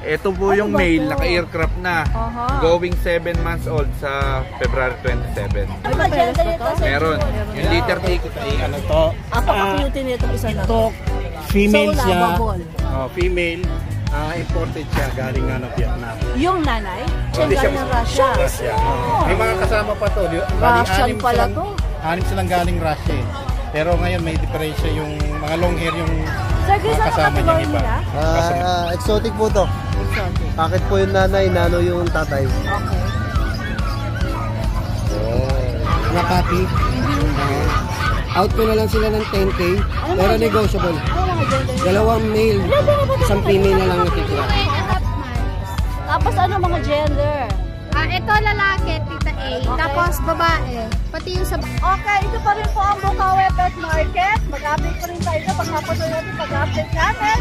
Ito po yung male, naka-aircraft na. Going 7 months old sa February 27. May papeles ba to? Meron. Yung litter ticket ay ano to? Apaka-cute nito isa na. Ito, female so, siya. Female. Imported siya galing ng Vietnam. Yung nanay? Siya ng Russia. May mga kasama pa to. Russian pala to. Anim silang galing Russia. Pero ngayon may diferensya yung mga long hair yung kasama niya iba. Exotic po to. Exotic. Bakit po yung nanay, nano yung tatay? Okay. Makati. Out ko na lang sila ng 10K. Pero negotiable. Dalawang male, isang female na lang natitira. Tapos ano mga gender? Ito lalaki, tita A. Okay. Tapos babae. Pati yung sa... Okay, ito pa rin po ang Bukawi Pet Market. Mag-update po rin tayo. Pagkapanood natin, pag-update natin.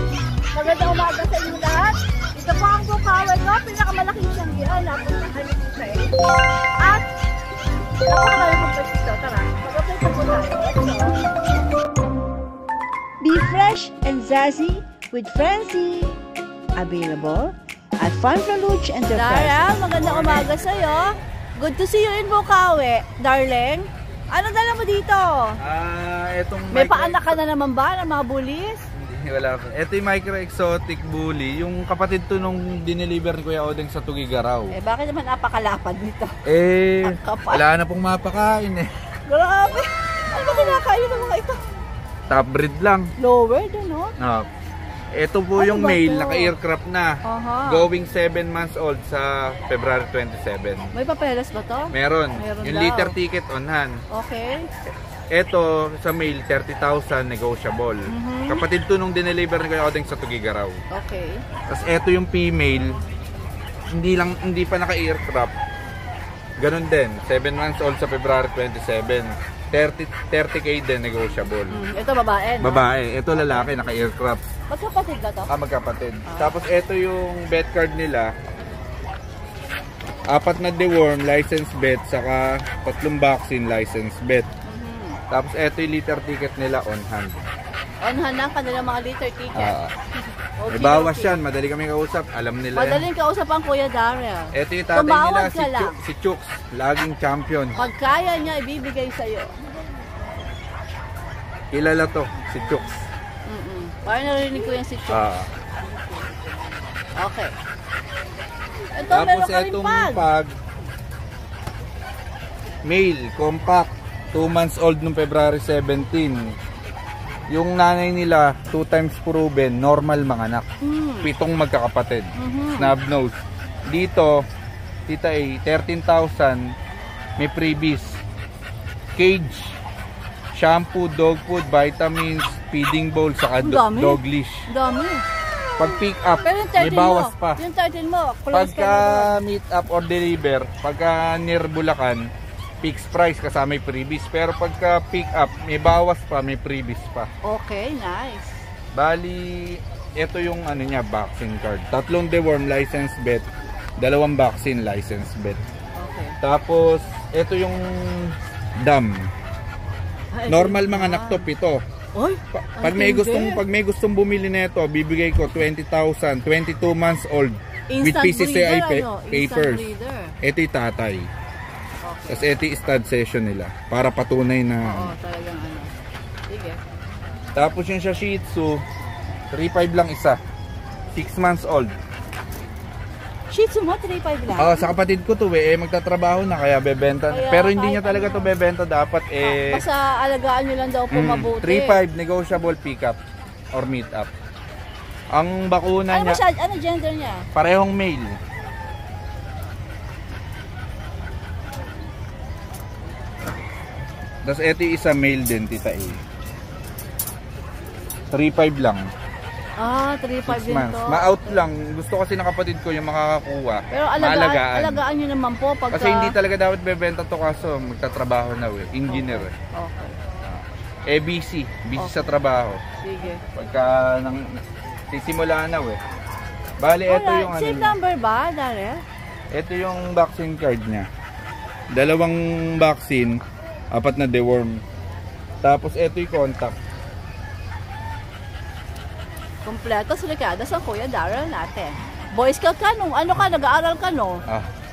Magandang umaga sa inyo lahat. Ito po ang Bukawi ko. Pinakamalaking siyanggihan. Napuntahan niyo po sa inyo. At, napakarami pong pwesto. Tara, mag-update po tayo. Be fresh and zazzy with Francie. Available at Farm Luch Enterprise. Dara, magandang umaga sa'yo. Good to see you in Bukawi, darling. Ano dala mo dito? Itong may paanak ka na naman ba ng mga bullies? Hindi, wala pa. Ito yung micro exotic bully. Yung kapatid to nung dineliver ni Kuya Odeng sa Tugigaraw. Bakit naman napakalapad nito? Wala na pong mapakain eh. Grabe. Ano ba kinakain ng mga ito? Top breed lang. Lower din, no? Ito po yung male, naka-aircraft na. Going 7 months old sa February 27. May papeles ba to? Meron yung litter ticket on hand. Okay. Ito sa male, 30,000 negotiable. Kapatid to nung dineliver ni Kuya Odeng sa Tugigaraw. Okay. Tapos ito yung female, hindi pa naka-aircraft. Ganun din, 7 months old sa February 27. 30K din negotiable. Ito babae, no? Babae. Ito lalaki, naka-aircraft. Magkapatid ba to? Magkapatid. Tapos ito yung vet card nila. 4 na deworm, license vet, saka 3 vaccine, license vet. Tapos ito yung litter ticket nila on hand. On hand ang kanilang mga litter ticket. May bawas yan, madali kami kausap. Alam nila madaling kausap ang Kuya Daryl. Ito yung tatay nila, si Chooks, laging champion. Pag kaya niya, ibibigay sa'yo. Kilala to, si Chooks. Parang narinig ko yung si Chooks. Okay. Ito, tapos meron ka rin itong pag. Male, compact, 2 months old nung February 17. Yung nanay nila, 2 times proven, normal manganak. 7 magkakapatid. Snub nose. Dito, tita A, 13,000. May freebies. Cage, shampoo, dog food, vitamins, feeding bowl, saka dog leash. Dami. Pag pick up, may bawas pa. Yung 13 mo, pagka meet up or deliver, pagka near Bulacan, fixed price kasama may freebies. Pero pagka pick up, may bawas pa, may freebies pa. Okay, nice. Bali, ito yung ano niya, vaccine card. 3 deworm license vet, 2 vaccine license vet. Okay. Tapos, ito yung dam. Normal mga anak to, 7. Pag may gustong bumili nito, bibigay ko 20,000, 22 months old. Instant with PCCI papers. Ito yung tatay. Tapos ito yung stud session nila para patunay na talagang ano. Sige. Tapos yung sa Shih Tzu 3.5 lang isa, 6 months old. Shih Tzu mo 3.5 lang? Sa kapatid ko to magtatrabaho na kaya bebenta. Pero hindi niya talaga to bebenta dapat basta alagaan nyo lang daw po mabuti. 3.5 negotiable pick up or meet up. Ang bakuna niya, ano gender niya? Parehong male. Tapos ito yung isa male din, tita A. 3.5 lang. 3.5 din to. Ma-out lang. Gusto kasi ng kapatid ko yung makakakuha. Pero alagaan nyo naman po pagka... Kasi hindi talaga dapat bebenta to kaso magtatrabaho na engineer. Okay. busy sa trabaho. Sige. Pagka sisimula na Bali, ito yung same number ba, Daryl? Ito yung vaccine card niya. 2 vaccine, 4 na deworm. Tapos ito yung contact. Kompleto silikada sa Kuya Daryl natin. Boy Scout ka nung ano ka, nag-aaral ka no?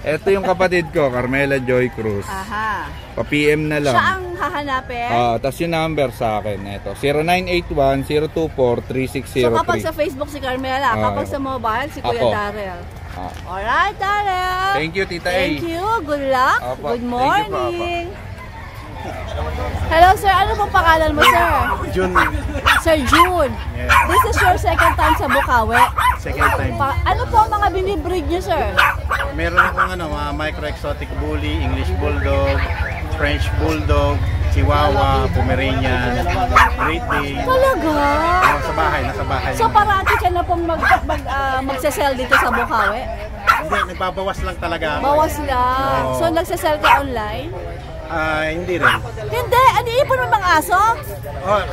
Ito yung kapatid ko, Carmela Joy Cruz. Aha. Pa-PM na lang. Siya ang hahanapin? Tapos yung number sa akin, ito. 0981-024-3603. So kapag sa Facebook si Carmela, kapag sa mobile si Kuya Darrell. Alright, Darrell. Thank you, Tita A. Thank you. Good luck. Opo. Good Thank you po, morning. Hello, sir. Ano pong pangalan mo, sir? June. Sir June. Yeah. This is your second time sa Bukawi. Second time. Ano po ang mga binibreed niyo, sir? Meron akong mga micro-exotic bully, English Bulldog, French Bulldog, Chihuahua, Pomeranian, Great Dane. Talaga? Sa bahay, nasa bahay. So parati ka na pong magsasell dito sa Bukawi? Hindi, nagbabawas lang talaga ako. Bawas lang. Oo. So nagsasell ka online? Hindi rin. Hindi, aniipon mo mga aso?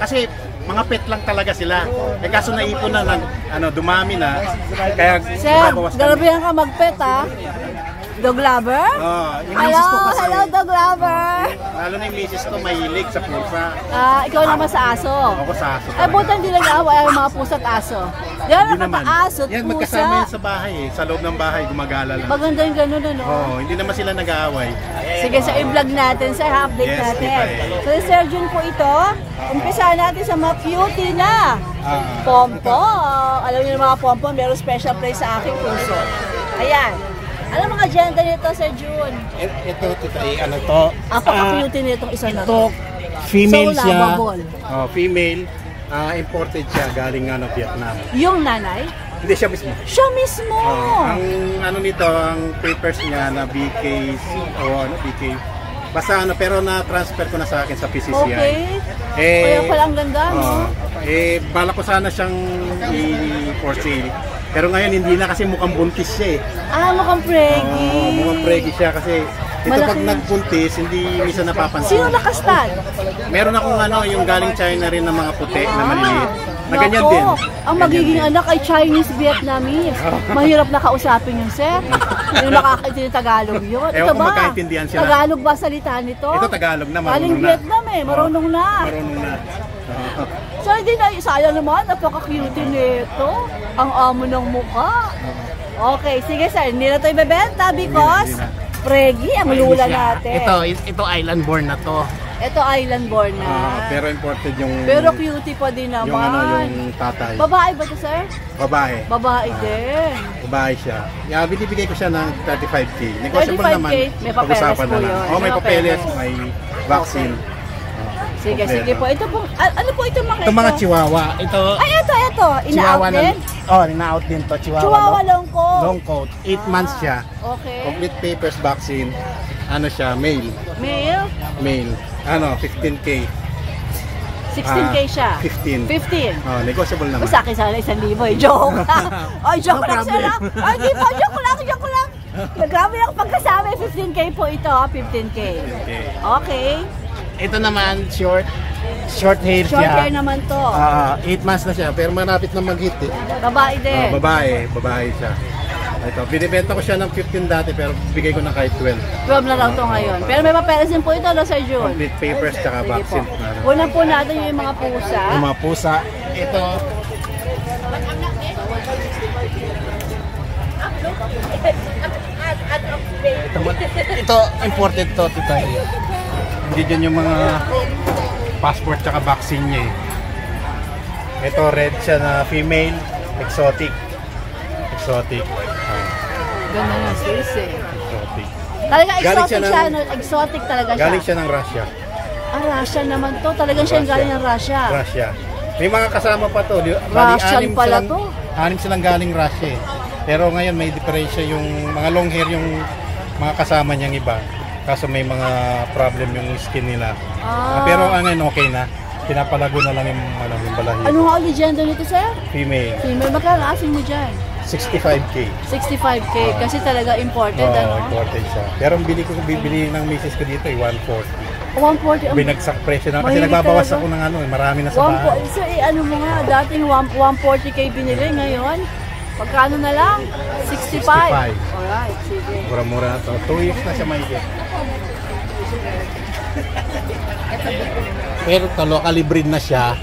Kasi mga pet lang talaga sila. Kaso naipon na, dumami na. Kaya Sir, nagbabawas kami. garabihan ka mag-pet ha? Dog lover? Yung misis ko kasi, hello dog lover. lalo na yung misis ko mahilig sa pusa. Ikaw naman sa aso. Ako sa aso. Buta hindi nag-aaway ang mga pusa at aso. Di ba mga aso at Yan, pusa? magkasama yan sa bahay sa loob ng bahay, gumagala lang. Maganda yung ganun, ano? Hindi naman sila nag-aaway. Sige, so i-vlog natin, sir. Update Yes, natin. Tita A. So, Sir Jun po ito. Umpisa natin sa mga cutie na. Pompom. Alam niyo mga pompom, meron special place sa aking puso. Ayan. Ano mga gender nito, Sir Jun? Ito, Tita A, ano to? Apaka-cutie nitong isa na Ito, to. female So, siya. lovable. Female. Imported siya galing Vietnam. Yung nanay? Hindi siya mismo. Siya mismo! Ang ano nito, ang papers niya na BK, BK. Basta pero na-transfer ko na sa akin sa PCCI. Okay. Kaya pala ang ganda, no? Bala ko sana siyang for sale. Pero ngayon hindi na kasi mukhang buntis siya eh. Mukhang preggy. Mukhang preggy siya kasi ito Malaki. pag nagbuntis, hindi minsan napapansin. Sino nakastad? Meron akong yung galing China rin ng mga puti na maliliit. Na ganyan Nako, din. ang magiging anak ay Chinese Vietnamese. Mahirap na kausapin yun, sir. Hindi makakaintindi ng Tagalog yun. Ewan Ito kung ba? magkaintindihan sila. Tagalog ba salita nito? Ito Tagalog na, marunong Galing na. Vietnam eh, marunong na. Marunong na. So hindi na, sayang naman, napaka-cute nito. Ang amo ng mukha. Okay, sige sir, hindi na ito ibebenta because preggy ang lula natin. Ito island born na to. Ito island born na. Pero imported yung Pero cutie pa din naman. yung tatay. Babae ba ito, sir? Babae. Babae din. Babae siya. Binibigay ko siya ng 35K. Negotiable 35K, naman. may papeles Pag-usapan po na lang. yun. May May papeles, papeles. may vaccine. Sige, Kompleto. sige po. Ito po, ano po ito mga Ito mga chihuahua. Ito, Ay, ito. Ina-out din? ina-out din to. Chihuahua long coat. Long coat. 8 months siya. Okay. Complete papers, vaccine. Ano siya, male. Male? Male. 15K. 16K siya. 15. 15. Negotiable naman. Sa akin sana 1,000 eh. Joke. Ay, joke No lang sir. problem. Ay, di po. Joke lang. Grabe lang pagkasama. 15K po ito. 15K. Okay. Ito naman, short hair Short siya. hair naman to. 8 months na siya, pero malapit na mag-hit eh. Babae din. Babae siya. Ito, binibenta ko siya ng 15 dati, pero bigay ko na kahit 12. 12 na lang to ngayon. Pero may papeles din po ito, no, Sir Jun? Complete papers, tsaka Sige vaccine. po. Una po natin yung mga pusa. Yung mga pusa, ito, ito imported to, tita. Hindi dyan yung mga passport tsaka vaccine niya eh. Ito, red siya na female, exotic. Ganda ng sis eh. Exotic. Talaga Galing exotic siya siya, ng- no? Exotic talaga siya. Galing siya ng Russia. Russia naman to. Talagang siya Russia. galing ng Russia. Russia. May mga kasama pa to. Russian pala to. Anim silang galing Russia eh. Pero ngayon may diferensya yung mga long hair yung mga kasama niyang iba. Kaso may mga problem yung skin nila. Pero ngayon okay na. Pinapalago na lang yung balahibo. Ano nga ulit gender nito, sir? Female. Female. Magkano asin mo dyan? 65K. 65K. Kasi talaga imported, ano? Imported siya. Pero ang bibili ng misis ko dito ay 140. 140. Binagsak presyo na kasi Mahilig nagbabawas talaga. ako ng marami na sa bahay. So, ano mo nga, dating 140K binili, ngayon, magkano na lang? 65. 65. Alright, sige. Mura-mura na to. 2 years na siya mahigit. Pero to, locally breed na siya.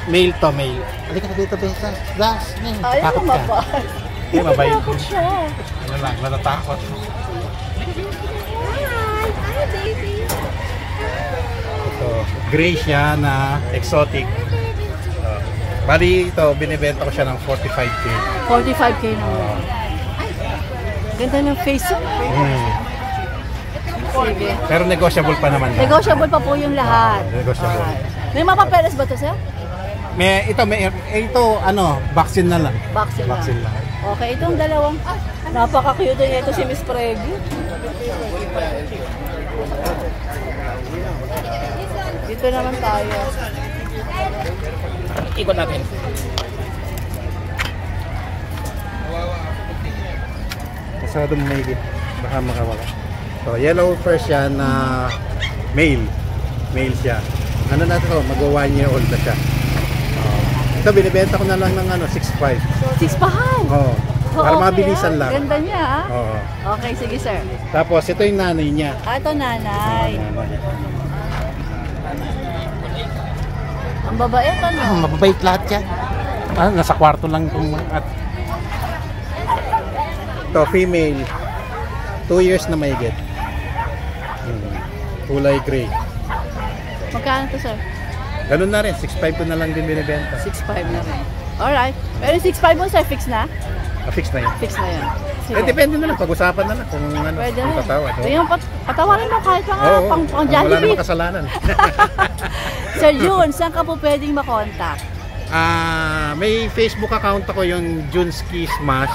Male to male. Halika na dito, Besa. Das, Ayaw takot mo ka. ba? Eh, mabait. Takot siya. Ano lang, natatakot. Hi, baby. Ito, gray siya na exotic. Bali ito, binibenta ko siya ng 45K. 45K naman. Ganda ng face. Sige. Pero negotiable pa naman. Negotiable pa po yung lahat. Negotiable. Alright. May mapapeles ba to, sir? Ito, vaccine na lang. Vaccine lang. Okay, itong dalawang. Napaka-cute niya ito si Miss Preggy. Dito naman tayo. Ikot natin. Masyadong mahigit. Baka makawala. So, yellow Persian na male. Male siya. Ano natin ito? Mag-1 year old na siya. Ito, binibenta ko na lang ng 6.5. 6.5? Oo. Para mabilisan lang. Ganda niya, ah. Oo. Okay, sige, sir. Tapos, ito yung nanay niya. Ito, nanay. Ang babae, ito, no? Mababait lahat yan. Nasa kwarto lang itong at ito, female. 2 years na mahigit. Kulay gray. Magkano to, sir? Ganun na rin, 6.5 ko na lang din binibenta. 6.5 na rin. Alright. Pero 6.5 mo, sir, fix na? Fix na yun. Fix na yan. Eh, depende na lang, pag-usapan na lang kung Pwede kung na. tatawad. Ayun, patawarin mo kahit pang Wala Jollibee. namang kasalanan. Sir June, saan ka po pwedeng makontak? May Facebook account ako, yung Junski Smash.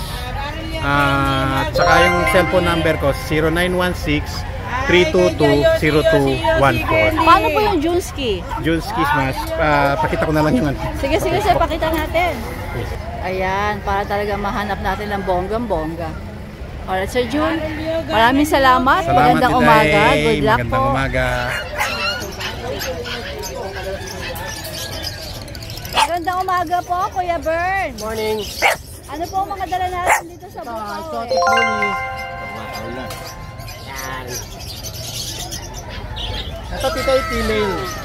At saka yung cellphone number ko, 0916-322-0214. Paano po yung Junski? Junski Smash. Pakita ko na lang yung Sige, sir, pakita natin. Ayan, para talaga mahanap natin ng bonggang-bongga. Alright, Sir June, maraming salamat. Magandang umaga. Good luck po. Magandang umaga. Magandang umaga po, Kuya Bern. Morning. Ano po ang mga dala natin dito sa Bukaw? Ito, tito, yung female.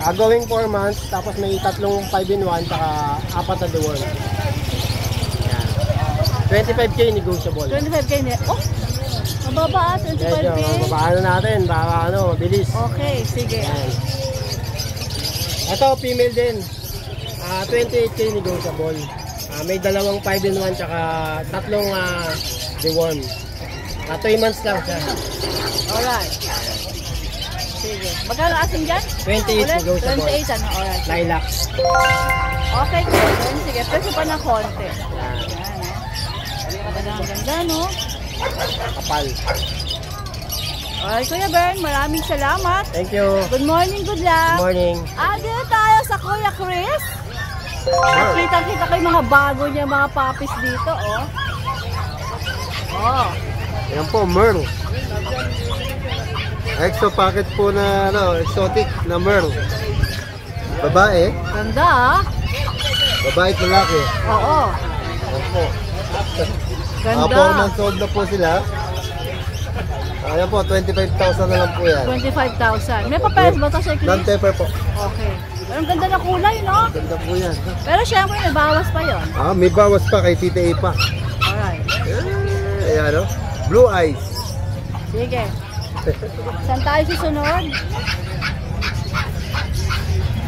Going 4 months, tapos may tatlong 5-in-1, saka 4 na deworm. 25K negotiable. 25K na. Oh, mababa, 25K. Medyo, mabaano natin, baka mabilis. Okay, sige. Yan. Ito, female din. 28K negotiable. May dalawang 5-in-1, tsaka tatlong deworm. 3 months lang siya. Alright. Sige. Magkano asin dyan? 28 negotiable. 28, ano? Alright. Lilac. Okay, Kuya Bern. Sige, peso pa ng konti. Yan, ang ganda, no? Kapal. Alright, Kuya Bern, maraming salamat. Thank you. Good morning, good luck. Morning. Dito tayo sa Kuya Chris. Kita-kita ko yung mga bago niya, mga puppies dito, oh. Oh. Yan po, Merl. Exo packet po na exotic na Merl. Babae. Ganda, ah. Babae at lalaki. Oo. Yan po. Ganda. 4 months old na po sila. Ayan po, 25,000 na lang po yan. 25,000. May papeles ba ito, Sir Chris? Non-taper po. Okay. Pero ang ganda na kulay, no? Ganda po yan. Pero syempre, may bawas pa yon. May bawas pa kay Tita A pa. Alright. Ayan o. Blue eyes. Sige. Saan tayo susunod?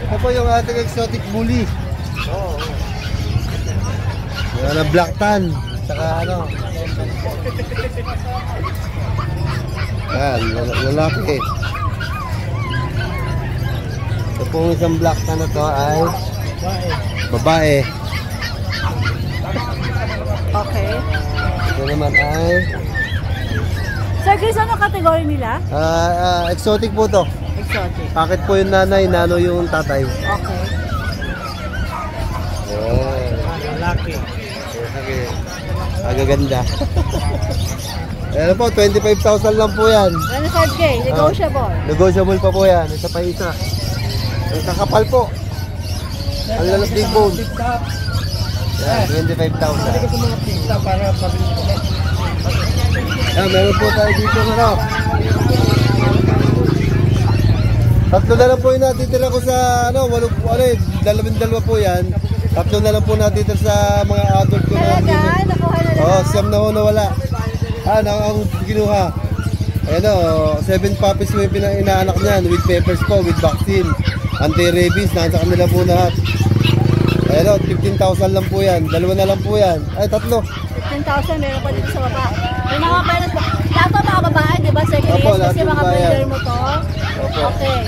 Ito po yung ating exotic bully. Yan na black tan. Saka yan, lalaki. Ito pong isang black tan na to ay babae. Okay. Ito naman ay Sir Chris, ano kategory nila? exotic po to. Exotic. Packet po yung nanay, nano yung tatay. Okay. Lalaki. Lalaki. Agaganda. Ayan po, 25,000 lang po yan. 25K, negotiable. Negotiable pa po yan. Isa pa isa. Ang kakapal po. Ang lalas big bone. Yan, 25,000. Yan, meron po tayo dito tatlo na lang po yung natitira ko sa 2 po yan. Tatlo na lang po natin sa mga adult ko. Talaga? Nakuha na lang? Oo, siyam na ho nawala. Ang kinuha. Ayan o, 7 puppies mo yung inaanak niyan with peppers po, with vaccine, anti-rabies, nasa kanila po lahat. Ayan o, 15,000 lang po yan. Dalawa na lang po yan. Ay, tatlo. 15,000 meron pa dito sa baba. May mga parents mo. Lahat pa mga babae, di ba? Sa Grace, Opo, lahat kasi yung mga babae. breeder mo to. Opo. Okay.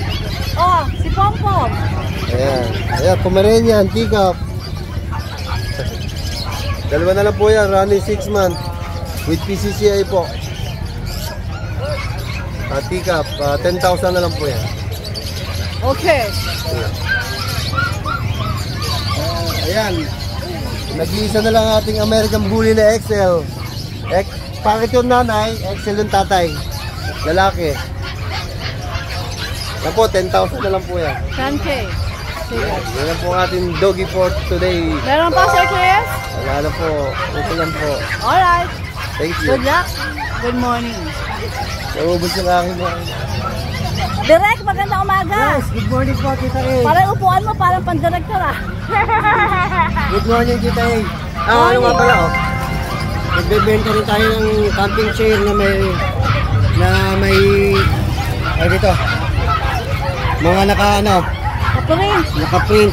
Oh, si Pompom. Ayan. Ayan, Pomeranian, teacup. Dalawa na lang po yan, running 6 months. With PCCI po. Teacup, 10,000 na lang po yan. Okay. Ayan. Nag-iisa na lang ating American Bully na XL. Pakit yung nanay, XL yung tatay. Lalaki. Yan po, 10,000 na lang po yan. 10K. Sige. Yan lang po ang ating doggy for today. Meron pa, Sir Chris? Wala na po. Ito lang po. Alright. Thank you. Good luck. Good morning. Naubos yung aking mga. Direk, magandang umaga. Yes, good morning po, Tita A. Parang upuan mo, parang pan-director ah. Good morning, Tita A. Ano nga pala, oh. Nagbebenta rin tayo ng camping chair na may ay dito. Mga naka-print.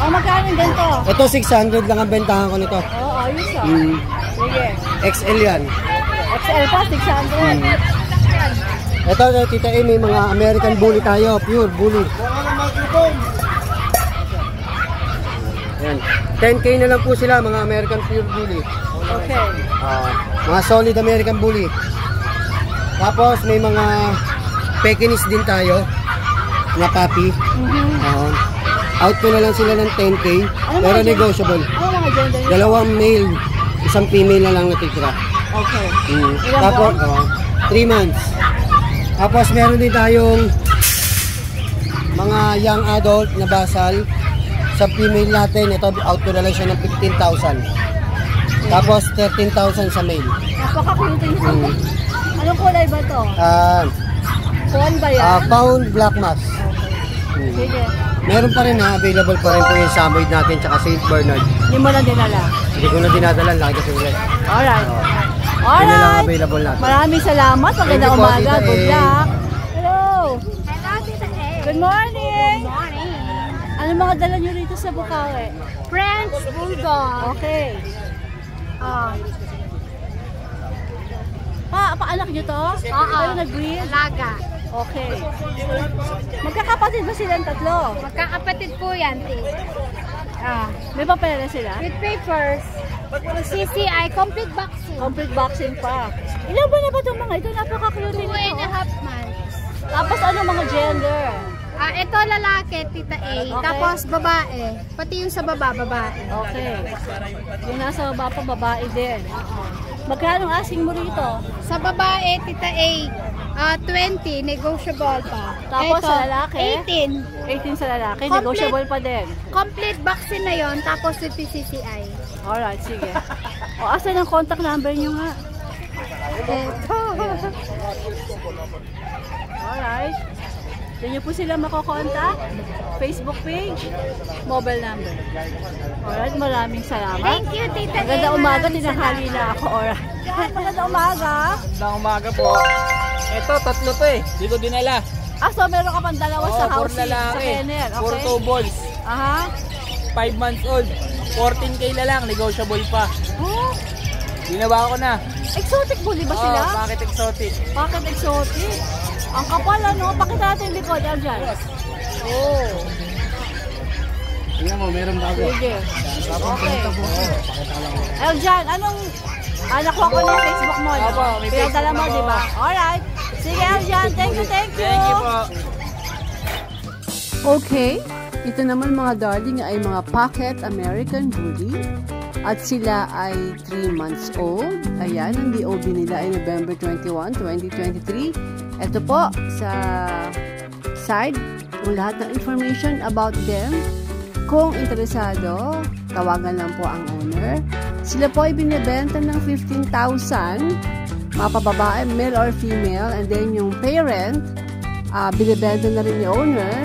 O, magkano yung ganito? Ito 600 lang ang bentahan ko nito. Oo, ayos ah. Sige. XL yan. XL pa, 600. Ito, Tita A, may mga American Bully tayo. Pure Bully. Ayan. 10K na lang po sila, mga American Pure Bully. Okay. Mga solid American Bully. Tapos may mga Pekingese din tayo na puppy. Out ko na lang sila ng 10K, pero negotiable. Ano mga gender? Dalawang male, isang female na lang natitira. Okay. Tapos 3 months. Tapos meron din tayong mga young adult na basal. Sa female natin, ito out ko na lang siya ng 15,000. Tapos 13,000 sa male. Napaka-cute yun. Anong kulay ba to? Fawn ba yan? Pound black mass. Sige. Meron pa rin available pa rin po yung Samoyed natin tsaka St. Bernard. Hindi mo lang dinala. Hindi ko na dinadala, laki kasi ulit. Alright. Yun na lang available natin. Maraming salamat. Magandang Thank you po, umaga. Tita Good A. luck. Hello. Hello, Tita A. Good morning. Good morning. Ano mga dala nyo rito sa Bukawi? French Bulldog. Okay. Paanak nyo to? Oo. Kayo nag-breed? Alaga. Okay. Magkakapatid ba silang tatlo? Magkakapatid po yan, T. May papel sila? With papers. CCI, complete vaccine. Complete vaccine pa. Ilan ba na ba itong mga ito? Napaka-cute 2.5 months. Tapos ano mga gender? Ito lalaki, Tita A. Okay. Tapos babae. Pati yung sa baba, babae. Okay. Yung nasa baba pa, babae din. Magkano asking mo rito? Sa babae, Tita A, 20, negotiable pa. Tapos Ito, sa lalaki? 18. 18 sa lalaki, Complete. negotiable pa din. Complete vaccine na yon, tapos with PCCI. Alright, sige. Asan ang contact number nyo nga? Ito. Alright. Doon nyo po sila makokontak. Facebook page, mobile number. Alright, maraming salamat. Thank you, Tita A. Maganda umaga, Maraming tinahali na ako. Alright. Maganda umaga. Magandang umaga po. Ito, tatlo to eh. Hindi ko dinala. So meron ka pang dalawa sa For housing, sa lalaki. kennel. For Okay? 2 balls. Aha. 5 months old. 14K na lang. Negotiable pa. Oh, Ginawa ko na. exotic bully ba sila? Bakit exotic? Bakit exotic? Ang kapal ano, pakita natin yung likod, Eljan. Oh, Tingnan mo, meron bago. sige. Okay. Eljan, anong nakuha ko ng Facebook mo, no? Opo, may Pinagdala mo, Facebook di ba? ako. Alright. Sige, Eljan. Thank you, thank you. Thank you po. Okay. Ito naman mga darling ay mga pocket American Bully. At sila ay 3 months old. Ayan, ang DOB nila ay November 21, 2023. Ito po sa side, yung lahat ng information about them. Kung interesado, tawagan lang po ang owner. Sila po ay binibenta ng 15,000. Mga pababae, male or female. And then yung parent, binibenta na rin yung owner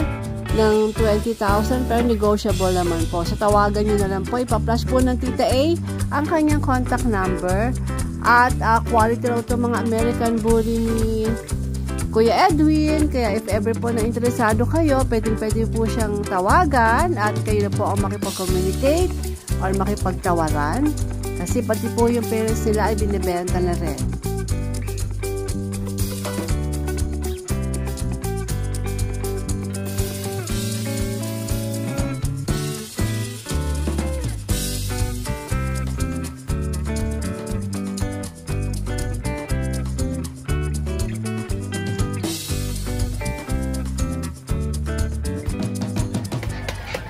ng 20,000 pero negotiable naman po. Sa tawagan nyo na lang po, ipa-flash po ng Tita A ang kanyang contact number at quality raw ito mga American Bully ni Kuya Edwin. Kaya if ever po na interesado kayo, pwede po siyang tawagan at kayo na po ang makipag-communicate or makipagtawaran kasi pati po yung parents nila ay binibenta na rin.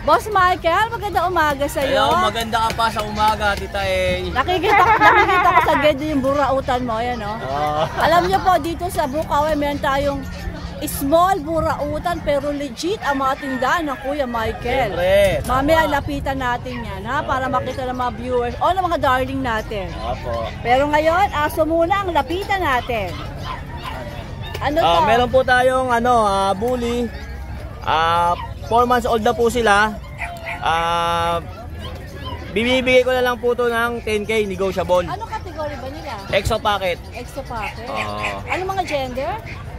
Boss Michael, magandang umaga sa iyo. Hello, maganda ka pa sa umaga, Tita A. Nakikita ko sa gede yung burautan mo, ayan oh. Alam niyo po, dito sa Bukawi, meron tayong small burautan pero legit ang mga tindahan ng Kuya Michael. Siyempre. Mamaya lapitan natin yan ha, para makita ng mga viewers o ng mga darling natin. Opo. Pero ngayon, aso muna ang lapitan natin. Ano to? Meron po tayong bully. 4 months old na po sila. Bibigay ko na lang po to ng 10K negotiable. Ano category ba nila? Exo packet. Extra packet? Ano mga gender?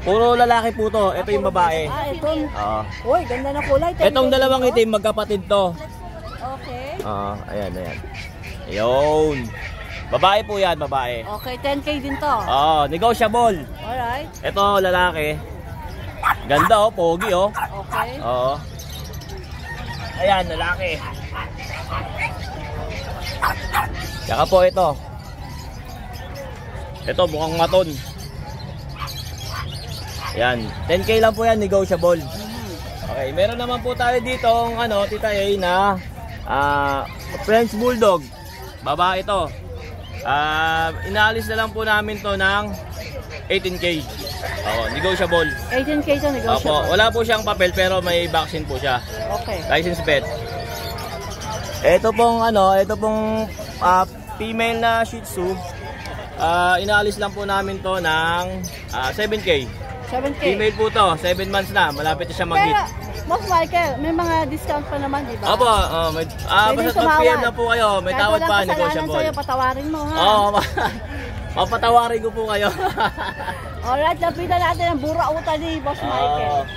Puro lalaki po to. Ito yung babae. Itong... Uy, ganda na kulay. Itong dalawang itim, magkapatid to. Okay. Ayan. Ayun. Babae po yan, babae. Okay, 10K din to. Negotiable. Alright. Ito, lalaki. Ganda pogi Okay. Ayan, lalaki. Saka po ito. Ito, mukhang maton. Ayan, 10K lang po yan, negotiable. Okay, meron naman po tayo dito Tita A na French Bulldog. Babae ito. Inaalis na lang po namin to ng 18K. Negotiable. 18K to negotiable. Wala po siyang papel pero may vaccine po siya. Okay. License pet. Ito pong female na Shih Tzu. Inaalis lang po namin to ng 7K. 7K. Female po to, 7 months na, malapit na siya mag-hit. Pero, Boss Michael, may mga discount pa naman, di ba? Opo, basta mag-PM na po kayo, may tawad pa, negotiable. Kahit walang kasalanan sa'yo, patawarin mo ha. Mapatawarin ko po kayo. Alright, lapitan natin ang burautan ni Boss Michael.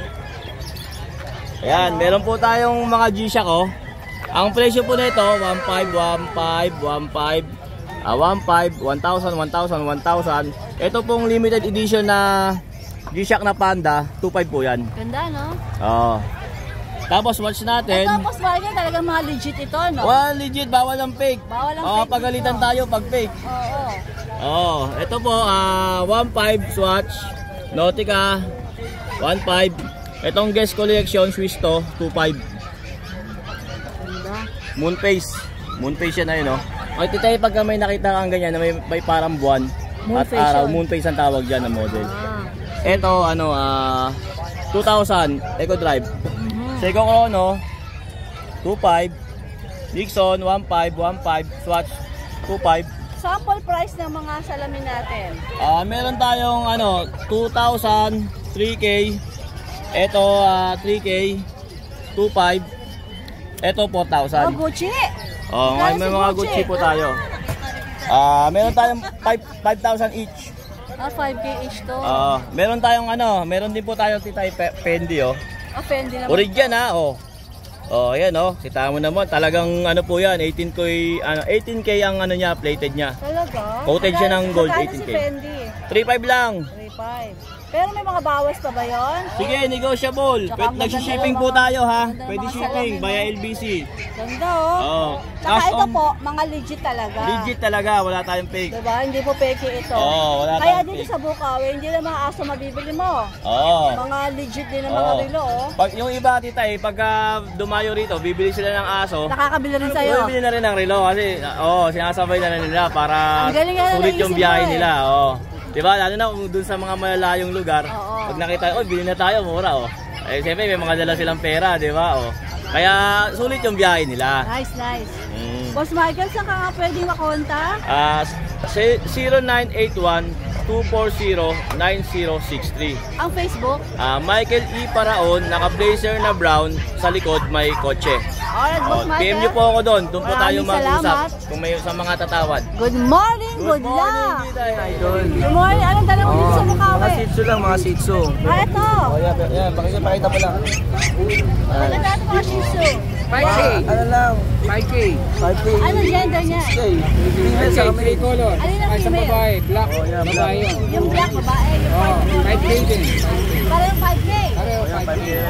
Ayan, meron po tayong mga G-Shock Ang presyo po nito, 1,500, 1,000, 1,000. Ito pong limited edition na G-Shock na Panda, 2,500 po yan. Ganda, no? Tapos watch natin. Ito, Boss Michael, talagang mga legit ito, no? Legit, bawal ang fake. Bawal ang fake. Pagalitan tayo pag fake. Ito po, 1,500 Swatch, Nautica, 1,500. Itong Guest Collection, Swiss to, 2,500. Moonface. Moonface yan ayun, Okay, Tita, pagka may nakita kang ganyan na may parang buwan at araw, moonface ang tawag dyan na model. Ito, 2,000, Eco Drive. Seiko Chrono, 2,500. Nixon, 1,500. Swatch, 2,500. Sample price ng mga salamin natin. Meron tayong 2,000, 3K. Ito 3K, 2,500. Ito 4,000. Gucci. May mga Gucci po tayo. Meron tayong 5,000 each. 5K each to. Meron tayong meron din po tayong Tita Fendi Fendi naman. Origin ayan kita mo naman talagang po yan 18K ang niya plated niya. Talaga? Coated siya ng gold. 18K. Si Fendi? 3,500 lang. 3,500. Pero may mga bawas pa ba yun? Sige, negotiable. Nagsi-shipping po tayo ha. Pwede shipping via LBC. Ganda Cash ito on. po, mga legit talaga. Legit talaga, wala tayong fake. Diba? Hindi po peke ito. Wala Kaya tayong dito fake. sa Bukawi, hindi na mga aso mabibili mo. Mga legit din ang mga relo Pag yung iba Tita pagka dumayo rito, bibili sila ng aso. Nakakabili rin sa'yo. Bibili na rin ng relo kasi sinasabay na nila para naisip sulit yung biyahe mo nila. Diba? Lalo na kung dun sa mga malalayong lugar, pag nakita, bili na tayo, mura siyempre may mga dala silang pera, diba? Kaya sulit yung biyahe nila. Nice. Boss Michael, saan ka nga pwedeng makontak? 0981 0917-240-9063. Ang Facebook? Michael E. Paraon, naka-blazer na brown, sa likod may kotse. Alright, Boss Michael. PM nyo po ako doon. Doon po tayo Maraming mag-usap salamat. kung may sa mga tatawad. Good morning, good luck. Idol. Good morning. Anong dala mo dito sa Bukawi? Mga Shih Tzu lang, mga Shih Tzu. Ito. Yan, pakita mo lang. Ano natin mga Shih Tzu? 5K. Ano lang? 5K. 5K. Ano gender niya? 6K. Female sa kami. Alin ang female? Black. Babae yun. Yung black babae, yung 5K din. Para yung 5K. O,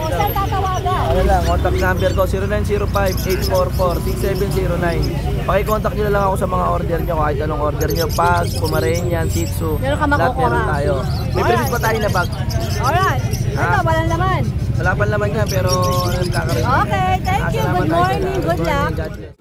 saan tatawagan? Ano lang, contact number ko 0905-844-6709. Paki-contact nyo na lang ako sa mga order nyo. Kahit anong order nyo, Pag, Pomeranian, Shih Tzu. Meron ka Lahat makukura. meron tayo. May previous pa tayo na bag. Alright. Ito, walang laman. Wala pa naman yan, pero nagkakaroon. Okay, thank you. Good morning. Good luck. God bless.